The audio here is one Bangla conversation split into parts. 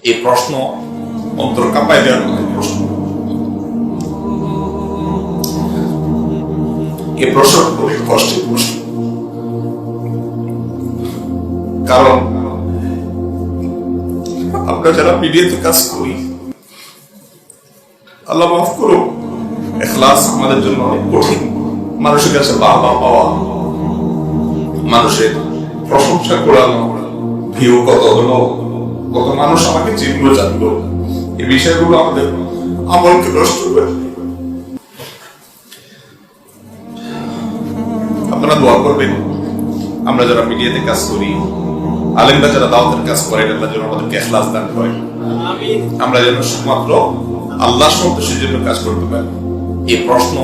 এই প্রশ্ন অন্তর কাঁপায় দেওয়ার মতো প্রশ্ন। এই প্রশ্ন অনেক কষ্টের প্রশ্ন, কারণ আমরা যারা মিডিয়াতে কাজ করি, আল্লাহ মাফ করো, ইখলাস আমাদের জন্য অনেক কঠিন। মানুষের কাছে বাহবা পাওয়া, মানুষের প্রশংসা করানো, ভিউ কত হলো, কত মানুষ আমাকে চিনলো জানলো, এই বিষয়গুলো আমাদের আমলকে নষ্ট করে। আপনারা দোয়া করবেন আমরা যারা মিডিয়াতে কাজ করি, আলেমরা যারা দাওয়াতের কাজ করে, আল্লাহ যেন আমাদেরকে ইখলাস দান করে, আমরা যেন শুধুমাত্র আল্লাহর সন্তুষ্টির জন্য কাজ করতে পারি। এই প্রশ্ন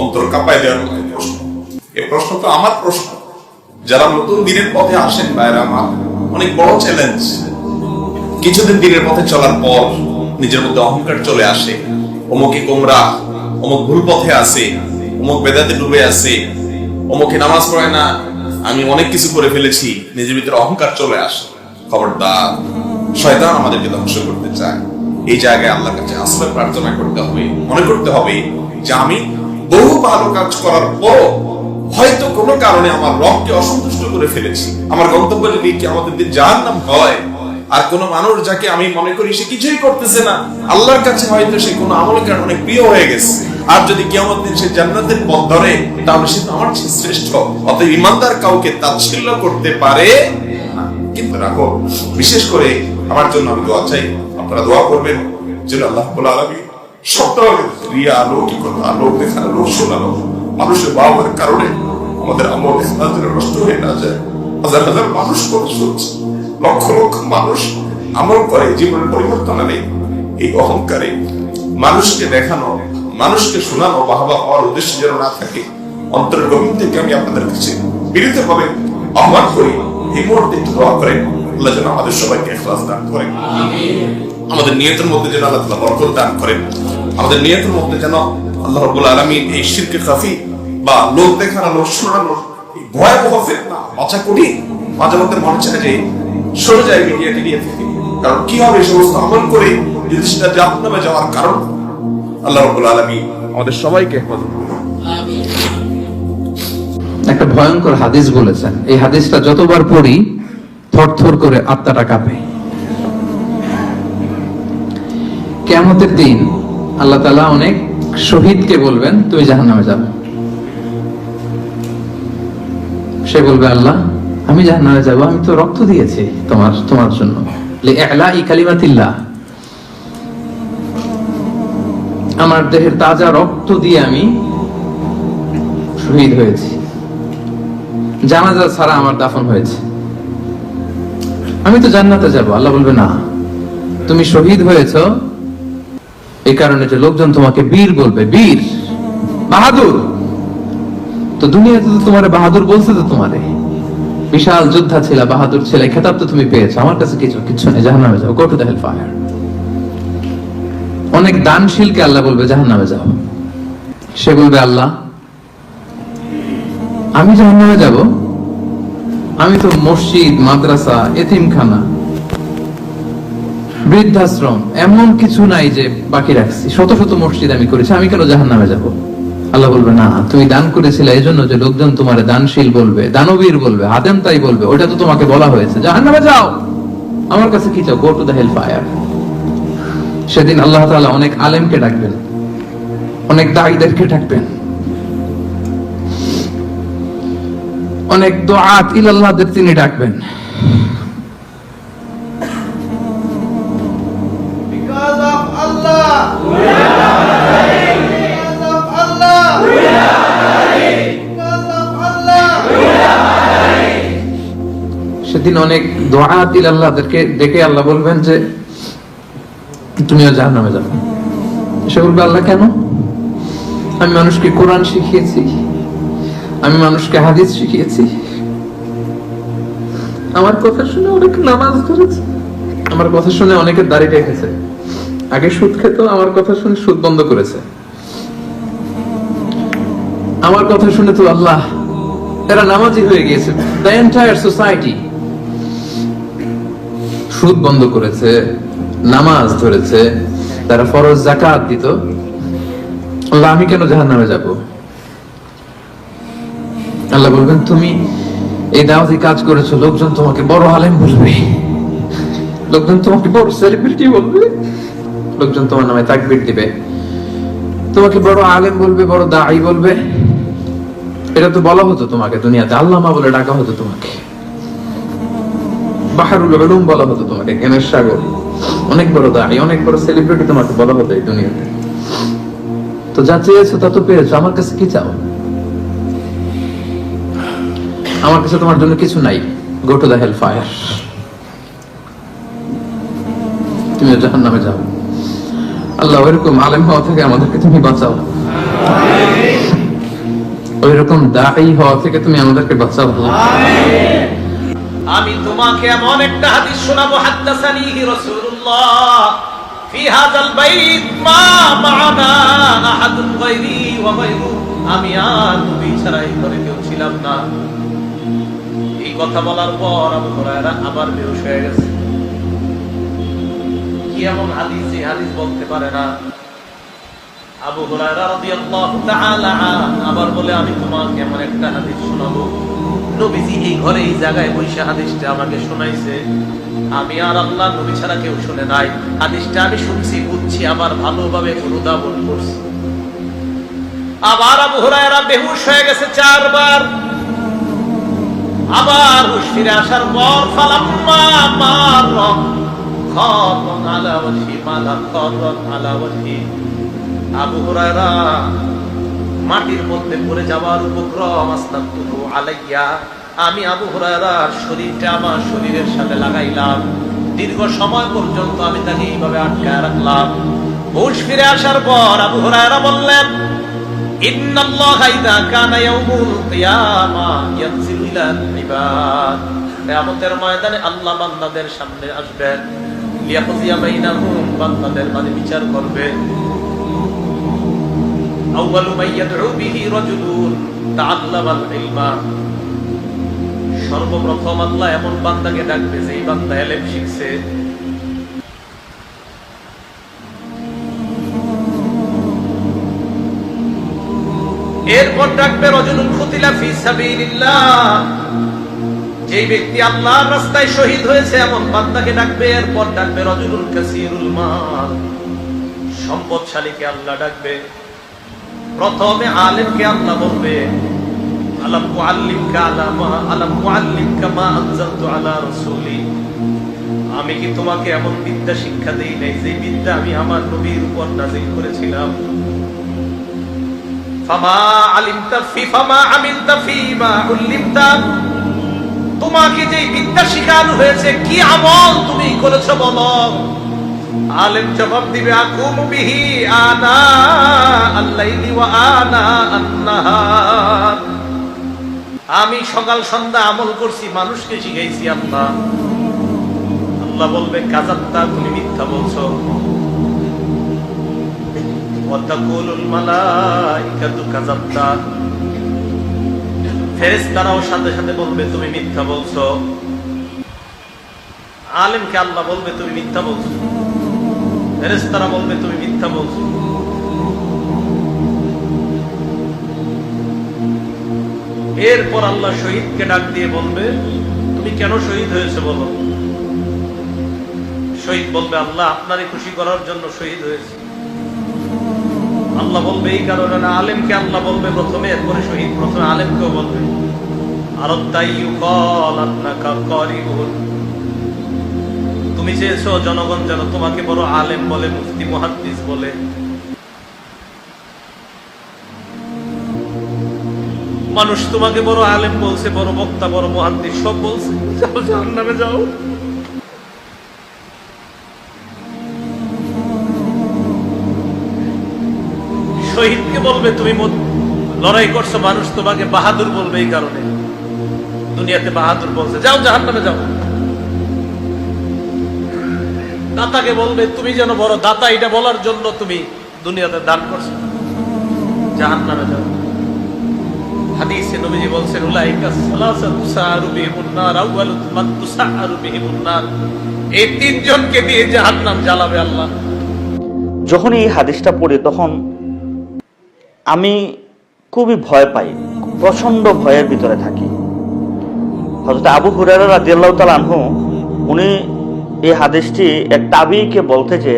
অন্তর কাঁপায় দেওয়ার মতো প্রশ্ন। এই প্রশ্ন তো আমার প্রশ্ন, যারা নতুন দিনের পথে আসেন ভাইরা আমার, অনেক বড় চ্যালেঞ্জ। কিছুদিন দিনের পথে চলার পর নিজের মধ্যে অহংকার চলে আসে, অমুকে গোমরা, অমুক ভুল পথে আছে, অমুক বেদাতে ডুবে আছে, অমুকে নামাজ পড়ে না, আমি অনেক কিছু করে ফেলেছি, নিজের ভিতরে অহংকার চলে আসে। খবরদার, শয়তান আমাদেরকে ধ্বংস করতে চায়। এই জায়গায় আল্লাহর কাছে আশ্রয় প্রার্থনা করতে হবে, মনে করতে হবে যে আমি বহু ভালো কাজ করার পর হয়তো কোনো কারণে আমার রবকে অসন্তুষ্ট করে ফেলেছি। আমার গন্তব্য যদি কিয়ামতের দিন জাহান্নাম হয়, আর কোন মানুষ যাকে আমি মনে করি সে কিছুই করতেছে না, আল্লাহর কাছে হয়তো সে কোনো আমলের কারণে অনেক প্রিয় হয়ে গেছে, আর যদি কিয়ামতের দিন সে জান্নাতের পথ ধরে, তাহলে সে তো আমার চেয়ে শ্রেষ্ঠ। অতএব ঈমানদার কাউকে তাচ্ছিল্য করতে পারে না। কিন্তু রাখো, বিশেষ করে আমার জন্য আমি দোয়া চাই, আপনারা দোয়া করবেন যেন আল্লাহ রাব্বুল আলামিন সত্য রিয়া, লৌকিকতা, লোক দেখানো, লোক শোনানো, মানুষের বাবার কারণে আমাদের আমল ইখলাস নষ্ট হয়ে না যায়। হাজার হাজার মানুষ কথা শুনছে, লক্ষ লক্ষ মানুষ আমল করে, জীবনের পরিবর্তন আনে। এই অহংকারে মানুষকে দেখানো, মানুষকে শোনানো, বাহবা হওয়ার উদ্দেশ্য যেন না থাকে। অন্তরের গভীর থেকে আমি আপনাদের কাছে বিনীত ভাবে আহ্বান করি, এই মুহূর্তে একটু দোয়া করেন, আল্লাহ যেন আমাদের সবাইকে ইখলাস দান করেন। আমাদের নিয়তের মধ্যে যেন আল্লাহ তাআলা বরকত দান করেন। আমাদের নিয়তের মধ্যে যেন আল্লাহ রাব্বুল আলামিন এই শিরকে খাফি বা লোক দেখানো, লোক শোনানো, এই ভয়াবহ ফিতনা বাঁচা কঠিন। মাঝে মধ্যে মনে চায় যে সরে যায় মিডিয়া থেকে, কারণ কি হবে এই সমস্ত আমল করে যদি সেটা জাহান্নামে যাওয়ার কারণ। আল্লাহ রাব্বুল আলামিন আমাদের সবাইকে হেফাজত করুন। একটা ভয়ঙ্কর হাদিস বলেছেন, এই হাদিসটা যতবার পড়ি থরথর করে আত্মাটা কাঁপে। কিয়ামতের দিন আল্লাহ তাআলা অনেক শহীদকে বলবেন তুমি জাহান্নামে যাবে। সে বলবে আল্লাহ আমি জাহান্নামে যাব, আমি তো রক্ত দিয়েছি তোমার জন্য, লিইলাই কালিমাতিল্লাহ, আমার দেহের তাজা রক্ত দিয়ে আমি শহীদ হয়েছি, জানাজা ছাড়া আমার দাফন হয়েছে, আমি তো জান্নাতে যাব। আল্লাহ বলবে না, তুমি শহীদ হয়েছো এই কারণে যে লোকজন তোমাকে বীর বলবে, বীর, বাহাদুর। তো দুনিয়াতে তো তোমারে বাহাদুর বলছে, তো তোমারে বিশাল যোদ্ধা ছিল, বাহাদুর ছিল, এই খেতাব তো তুমি পেয়েছো, আমার কাছে কিছু নেই, জাহান্নামে যাও, go to the hellfire. অনেক দানশীলকে আল্লাহ বলবে জাহান্নামে যাও। সে বলবে আল্লাহ আমি জাহান্নামে যাব, আমি তো মসজিদ, মাদ্রাসা, এতিমখানা, বৃদ্ধাশ্রম এমন কিছু নাই যে বাকি রাখছি, শত শত মসজিদ আমি করেছি, আমি কেন জাহান্নামে যাব? আল্লাহ বলবে না, তুমি দান করেছিলে এই জন্য যে লোকজন তোমার দানশীল বলবে, দানবীর বলবে, হাদেম তাই বলবে, ওটা তো তোমাকে বলা হয়েছে, জাহান্নামে যাও, আমার কাছে কি চাও, go to the hellfire. সেদিন আল্লাহ তাআলা অনেক আলেমকে ডাকবেন, অনেক দাঈদেরকে ডাকবেন, অনেক দুআত ইলাল্লাহদের তিনি ডাকবেন। সেদিন অনেক দুআত ইলাল্লাহদেরকে ডেকে আল্লাহ বলবেন যে তুমিও জাহান্নামে যাবে। সে বলবে আল্লাহ কেন? আমি মানুষকে কোরআন শিখিয়েছি, আমি মানুষকে হাদিস শিখিয়েছি, আমার কথা শুনে অনেকে নামাজ ধরেছে, আমার কথা শুনে অনেকে দাড়ি রেখেছে, আগে সুদ খেত, আমার কথা শুনে সুদ বন্ধ করেছে, আমার কথা শুনে তো আল্লাহ এরা নামাজি হয়ে গিয়েছে। দ্য এন্টায়ার সোসাইটি সুদ বন্ধ করেছে, নামাজ ধরেছে, তারা ফরজ যাকাত দিত, আল্লাহ আমি কেন জাহান্নামে যাব? আল্লাহ বলবেন তুমি এই দাওয়াতি কাজ করেছো, লোকজন তোমাকে বড় আলেম বলবে, লোকজন তোমাকে বড় সেলিব্রিটি বলবে, লোকজন তোমার নামে তাকবীর দিবে, তোমাকে বড় আলেম বলবে, বড় দাঈ বলবে। এটা তো বলা হতো তোমাকে দুনিয়াতে, আল্লামা বলে ডাকা হতো তোমাকে, বাহরুল উলুম বলা হতো তোমাকে, জ্ঞানের সাগর, অনেক বড় দাঈ, অনেক বড় সেলিব্রিটি তোমাকে বলা হতো এই দুনিয়াতে। তো যা চেয়েছো তা তো পেয়েছো, আমার কাছে কি চাও? আমার কাছে তোমার জন্য কিছু নাই। Go to the hellfire, তুমি জাহান্নামে যাও। আল্লাহ ওইরকম আলেম হওয়া থেকে আমাদেরকে তুমি বাঁচাও, ওইরকম দাঈ হওয়া থেকে তুমি আমাদেরকে বাঁচাও। আমি তোমাকে এমন একটা হাদিস শোনাবো, হাদাসানিহি রাসূলুল্লাহ ফি হাযাল বাইত মা মা'ানা আহাদুন গায়রি ওয়া গায়রু। আমি আর নবী ছাড়া এই ঘরে কেউ ছিলাম না। এই কথা বলার পর আবু হুরায়রা আবার বেহুশ হয়ে গেছে। কি এমন হাদিস, এই হাদিস বলতে পারে না। আবু হুরায়রা রাদিয়াল্লাহু তাআলা আবার বলে, আমি তোমাকে এমন একটা হাদিস শোনাবো, নবীজি এই ঘরে এই জায়গায় বসে হাদিসটা আমাকে শোনাইছে, আমি আর আল্লাহ নবী ছাড়া কেউ শুনে নাই। হাদিসটা আমি শুনছি, বুঝছি, আবার ভালোভাবে অনুধাবন করছি। আবার আবু হুরায়রা বেহুশ হয়ে গেছে 4 বার। আবার হুঁশ ফিরে আসার পর ফালাম্মা মাররা খাররান আলা ওয়াজহি মালা খাররান আলা ওয়াজহি, আবু হুরায়রা মাটির মধ্যে পড়ে যাওয়ার উপক্রম, আস্তাগফিরু আলাইয়া, আমি আবু হুরায়রার শরীরটা আমার শরীরের সাথে লাগাইলাম। দীর্ঘ সময় পর্যন্ত আমি তাকে এইভাবে আটকায় রাখলাম। হুঁশ ফিরে আসার পর আবু হুরায়রা বললেন, ইন্নাল্লাহা ইযা কানা ইয়াউমুল কিয়ামা ইয়ানজিলু ইলাল ইবাদ। কিয়ামতের ময়দানে আল্লাহ বান্দাদের সামনে আসবেন, লিয়াকযিয়া বাইনাহুম, বান্দাদের মাঝে বিচার করবে। আউয়ালু মান ইয়াদউ বিহি রাজুলুন তাআল্লামাল ইলমা, সর্বপ্রথম আল্লাহ এমন বান্দাকে ডাকবে যেই বান্দা ইলম শিখছে। এরপর ডাকবে রাজুলুন কুতিলা ফি সাবিলিল্লাহ, যেই ব্যক্তি আল্লাহর রাস্তায় শহীদ হয়েছে এমন বান্দাকে ডাকবে। এরপর ডাকবে রাজুলুন কাসীরুল মাল, সম্পদশালীকে আল্লাহ ডাকবে। প্রথমে আলেমকে আল্লাহ বলবে, আলাম উআল্লিমকা মা আনজালতু আলা রাসূলি, আমি কি তোমাকে এমন বিদ্যা শিক্ষা দেই নাই যে বিদ্যা আমি আমার নবীর উপর নাযিল করেছিলাম। ফামা আমিলতা ফীমা উল্লিমতা, তোমাকে যে বিদ্যা শিখানো হয়েছে কি আমল তুমি করেছো বলো। আলেম জবাব দিবে, আকুমু বিহি আনা আল-লাইলি ওয়া আনা আন-নাহার, আমি সকাল সন্ধ্যা আমল করছি, মানুষকে শিখাইছি। আল্লাহ বলবে, কাযাবতা, তুমি মিথ্যা বলছো। ওয়া তাকুলুল মালাইকাতু কাযাবতা, ফেরেশতারাও সাথে সাথে বলবে তুমি মিথ্যা বলছো। আলেমকে আল্লাহ বলবে তুমি মিথ্যা বলছো, ফেরেশতারা বলবে তুমি মিথ্যা বলছো। এরপর আল্লাহ শহীদকে ডাক দিয়ে বলবে, তুমি কেন শহীদ হয়েছে বলো। শহীদ বলবে, আল্লাহ আপনারই খুশি করার জন্য শহীদ হয়েছে। আল্লাহ বলবে, এই কারণে না। আলেমকে আল্লাহ বলবে প্রথমে, এরপরে শহীদ। প্রথমে আলেমকেও বলবে, আরাদাই ইউকাল আন্নাকা কারিউন, তুমি চেয়েছো জনগণ যেন তোমাকে বড় আলেম বলে, মুফতি মুহাদ্দিস বলে। মানুষ তোমাকে বড় আলেম বলছে, বড় বক্তা, বড় মুহাদ্দিস সব বলছে, যাও জাহান্নামে যাও। শহীদকে বলবে, তুমি লড়াই করছো, মানুষ তোমাকে বাহাদুর বলবে, এই কারণে দুনিয়াতে বাহাদুর বলছে, যাও জাহান্নামে যাও। দাতাকে বলবে, তুমি যেন বড় দাতা, এটা বলার জন্য তুমি দুনিয়াতে দান করছো, জাহান্নামে যাও। হাদিসে নবীজি বলছেন, উলাইকা সালাসাতু সাআরু বিহিমুন নার, আউয়ালু মান তুসাআরু বিহিমুন নার, এই তিনজনকে দিয়ে জাহান্নাম জ্বালাবে আল্লাহ। যখন এই হাদিসটা পড়ি তখন আমি খুবই ভয় পাই, প্রচন্ড ভয়ের ভিতরে থাকি। হযরত আবু হুরায়রা রাদিয়াল্লাহু তাআলা আনহু উনি এই হাদিসটি এক তাবিঈকে বলতে যে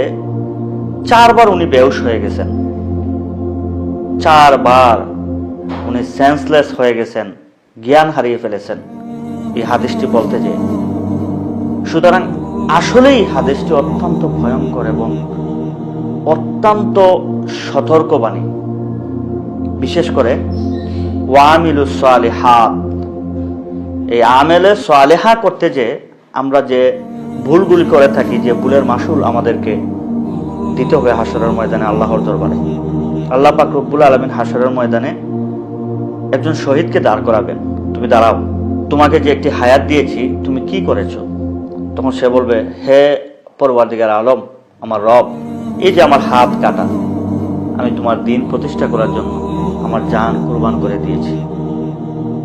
4 বার উনি বেহুশ হয়ে গেছেন, 4 বার উনি সেন্সলেস হয়ে গেছেন, জ্ঞান হারিয়ে ফেলেছেন এই হাদিসটি বলতে যে। সুতরাং আসলেই হাদিসটি অত্যন্ত ভয়ঙ্কর এবং অত্যন্ত সতর্কবাণী। বিশেষ করে ওয়ামিলুস সালিহাত, এই আমেলে সালেহা করতে যে আমরা যে ভুলগুলি করে থাকি, যে ভুলের মাসুল আমাদেরকে দিতে হবে হাসরের ময়দানে আল্লাহর দরবারে। আল্লাহ পাক রব্বুল আলামিন হাসরের ময়দানে একজন শহীদকে দাঁড় করাবেন, তুমি দাঁড়াও, তোমাকে যে একটি হায়াত দিয়েছি তুমি কি করেছো? তখন সে বলবে, হে পরওয়ারদিগার আলম, আমার রব, এই যে আমার হাত কাটা, আমি তোমার দ্বীন প্রতিষ্ঠা করার জন্য আমার জান কুরবান করে দিয়েছি।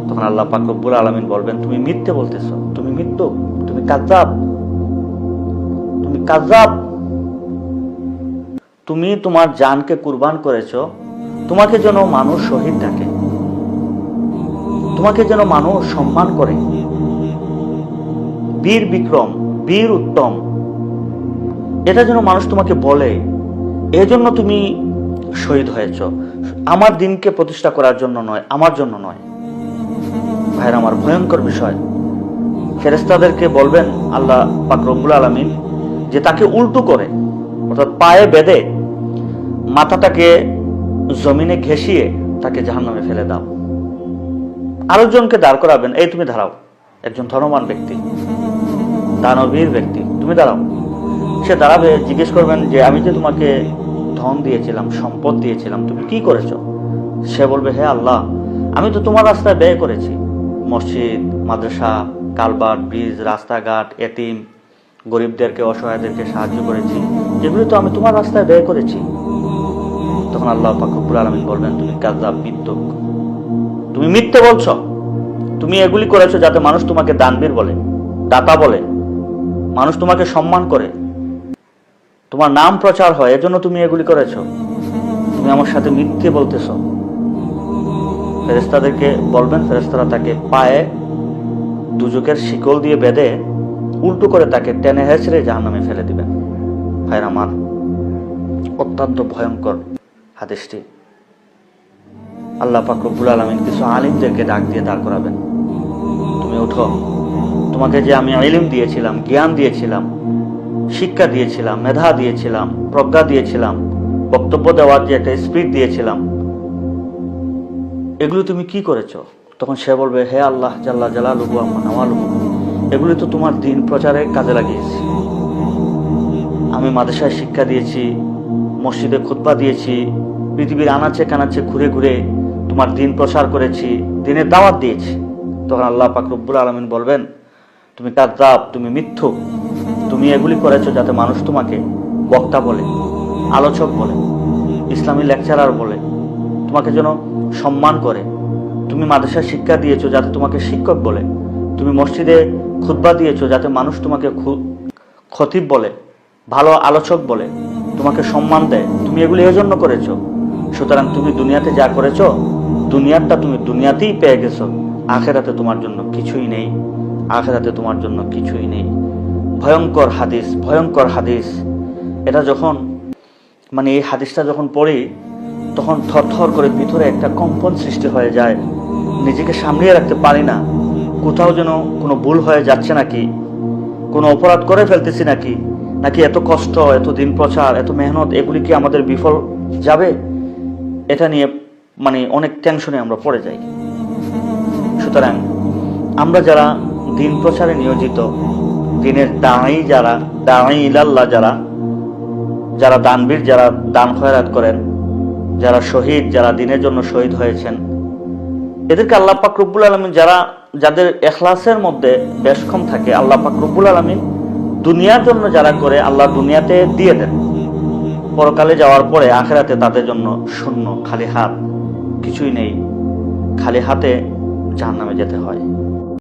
তখন আল্লাহ পাক রব্বুল আলামিন বলবেন, তুমি মিথ্যে বলতেছো, তুমি মৃত্যু, তুমি কাযযাব, তুমি কাযযাব, তুমি তোমার জানকে কুরবান করেছো, তোমাকে যেন মানুষ শহীদ ডাকে, তোমাকে যেন মানুষ সম্মান করে, বীর বিক্রম, বীর উত্তম, এটা যেন মানুষ তোমাকে বলে, এজন্য তুমি শহীদ হয়েছ, আমার দিনকে প্রতিষ্ঠা করার জন্য নয়, আমার জন্য নয়। ভাইরা আমার, ভয়ঙ্কর বিষয়। ফেরেশতাদেরকে বলবেন আল্লাহ পাক রব্বুল আলামিন যে তাকে উল্টো করে, অর্থাৎ পায়ে বেঁধে মাথাটাকে জমিনে ঘেঁষিয়ে তাকে জাহান্নামে ফেলে দাও। আরেকজনকে দাঁড় করাবেন, এই তুমি দাঁড়াও, একজন ধনবান ব্যক্তি, দানবীর ব্যক্তি, তুমি দাঁড়াও। সে দাঁড়াবে, জিজ্ঞেস করবেন যে আমি যে তোমাকে ধন দিয়েছিলাম, সম্পদ দিয়েছিলাম, তুমি কি করেছো? সে বলবে, হে আল্লাহ, আমি তো তোমার রাস্তায় ব্যয় করেছি, মসজিদ, মাদ্রাসা, কালভার্ট, ব্রিজ, রাস্তাঘাট, এতিম, গরিবদেরকে, অসহায়দেরকে সাহায্য করেছি, এগুলো তো আমি তোমার রাস্তায় ব্যয় করেছি। তখন আল্লাহ পাক রব্বুল আলামিন বলবেন, তুমি কাযযাব, মিথ্যুক, তুমি মিথ্যে বলছো, তুমি এগুলি করেছো যাতে মানুষ তোমাকে দানবীর বলে, দাতা বলে, মানুষ তোমাকে সম্মান করে, তোমার নাম প্রচার হয়, এজন্য তুমি এগুলি করেছো, তুমি আমার সাথে মিথ্যে বলতেছো। ফেরেশতাদেরকে বলবেন, ফেরেশতারা তাকে পায়ে দুজকের শিকল দিয়ে বেঁধে উল্টো করে তাকে টেনে হেঁচড়ে জাহান্নামে ফেলে দিবেন। ভাইরা আমার, অত্যন্ত ভয়ঙ্কর হাদিসটি। আল্লাহ পাক রব্বুল আলামিন কিছু আলিমদেরকে ডাক দিয়ে দাঁড় করাবেন, তুমি উঠো, তোমাকে যে আমি ইলম দিয়েছিলাম, জ্ঞান দিয়েছিলাম, শিক্ষা দিয়েছিলাম, মেধা দিয়েছিলাম, প্রজ্ঞা দিয়েছিলাম, বক্তব্য দেওয়ার যে একটা স্পিড দিয়েছিলাম, এগুলো তুমি কি করেছো? তখন সে বলবে, হে আল্লাহ জাল্লা জালালুহু ওয়া নাওয়ালুহু, এগুলি তো তোমার দ্বীন প্রচারের কাজে লাগিয়েছি। আমি মাদ্রাসায় শিক্ষা দিয়েছি, মসজিদে খুতবা দিয়েছি, পৃথিবীর আনাচে কানাচে ঘুরে ঘুরে তোমার দ্বীন প্রচার করেছি, দ্বীনের দাওয়াত দিয়েছি। তখন আল্লাহ পাক রব্বুল আলামিন বলবেন, তুমি কাযযাব, তুমি মিথ্যুক, তুমি এগুলি করেছো যাতে মানুষ তোমাকে বক্তা বলে, আলোচক বলে, ইসলামী লেকচারার বলে, তোমাকে যেন সম্মান করে। তুমি মাদ্রাসায় শিক্ষা দিয়েছো যাতে তোমাকে শিক্ষক বলে, তুমি মসজিদে খুতবা দিয়েছো যাতে মানুষ তোমাকে খতিব বলে, ভালো আলোচক বলে, তোমাকে সম্মান দেয়, তুমি এগুলি এজন্য করেছো। সুতরাং তুমি দুনিয়াতে যা করেছো, দুনিয়াটা তুমি দুনিয়াতেই পেয়ে গেছো, আখেরাতে তোমার জন্য কিছুই নেই, আখেরাতে তোমার জন্য কিছুই নেই। ভয়ঙ্কর হাদিস, ভয়ঙ্কর হাদিস। এটা যখন এই হাদিসটা যখন পড়ি তখন থরথর করে ভিতরে একটা কম্পন সৃষ্টি হয়ে যায়, নিজেকে সামলিয়ে রাখতে পারি না, কোথাও যেন কোনো ভুল হয়ে যাচ্ছে নাকি, কোনো অপরাধ করে ফেলতেছি নাকি, নাকি এত কষ্ট, এত দিন প্রচার, এত মেহনত, এগুলি কি আমাদের বিফল যাবে? এটা নিয়ে অনেক টেনশনে আমরা পড়ে যাই। সুতরাং আমরা যারা দিন প্রচারে নিয়োজিত, দিনের দাঁড়াই, যারা দাঁড়াই ইলাল্লাহ, যারা দানবীর, যারা দান খয়রাত করেন, যারা শহীদ, যারা দিনের জন্য শহীদ হয়েছেন, এদেরকে আল্লাহ পাক রব্বুল আলামিন, যাদের ইখলাসের মধ্যে বেশকম থাকে, আল্লাহ পাক রব্বুল আলামিন দুনিয়ার জন্য যারা করে, আল্লাহ দুনিয়াতে দিয়ে দেন, পরকালে যাওয়ার পরে আখিরাতে তাদের জন্য শূন্য, খালি হাত, কিছুই নেই, খালি হাতে জাহান্নামে যেতে হয়।